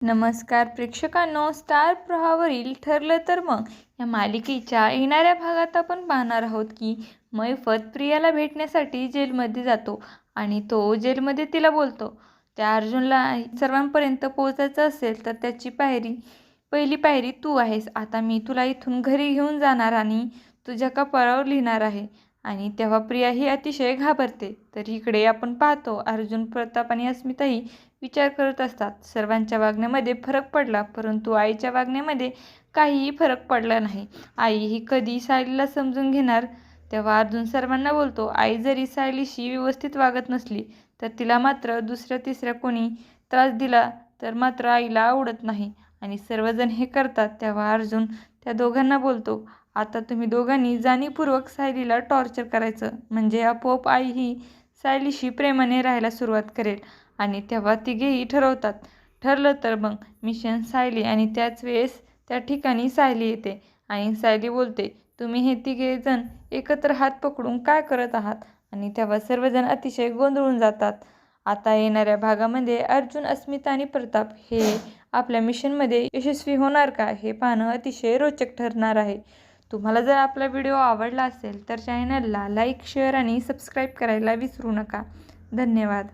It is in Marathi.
नमस्कार प्रेक्षकांनो, स्टार प्रवाहावरील ठरलं तर मग या मालिकेच्या येणाऱ्या भागात आपण पाहणार आहोत की मैफत प्रियाला भेटण्यासाठी जेलमध्ये जातो आणि तो जेलमध्ये तिला बोलतो. त्या अर्जुनला सर्वांपर्यंत पोहोचायचं असेल तर त्याची पहिली पायरी तू आहेस. आता मी तुला इथून घरी घेऊन जाणार आणि तुझ्या कपाळावर लिहिणार आहे. आणि तेव्हा प्रिया ही अतिशय घाबरते. तर इकडे आपण पाहतो अर्जुन, प्रताप आणि अस्मिताही विचार करत असतात. सर्वांच्या वागण्यामध्ये फरक पडला, परंतु आईच्या वागण्यामध्ये काहीही फरक पडला नाही. आई ही कधी सायलीला समजून घेणार? तेव्हा अर्जुन सर्वांना बोलतो, आई जरी सायलीशी व्यवस्थित वागत नसली तर तिला मात्र दुसऱ्या तिसऱ्या कोणी त्रास दिला तर मात्र आईला आवडत नाही आणि सर्वजण हे करतात. तेव्हा अर्जुन त्या दोघांना बोलतो, आता तुम्ही दोघांनी जाणीवपूर्वक सायलीला टॉर्चर करायचं, म्हणजे आपोआप आई ही सायलीशी प्रेमाने राहायला सुरुवात करेल. आणि तेव्हा तिघेही ठरवतात. ठरलं तर मग मिशन सायली आणि त्याच वेळेस त्या ठिकाणी सायली येते आणि सायली बोलते, तुम्ही हे तिघे जण एकत्र हात पकडून काय करत आहात? आणि तेव्हा सर्वजण अतिशय गोंधळून जातात. आता येणाऱ्या भागामध्ये अर्जुन, अस्मिता आणि प्रताप हे आपल्या मिशनमध्ये यशस्वी होणार का हे पाहणं अतिशय रोचक ठरणार आहे. तुम्हाला जर आपला व्हिडिओ आवडला असेल तर चॅनलला लाईक, शेअर आणि सबस्क्राईब करायला विसरू नका. धन्यवाद.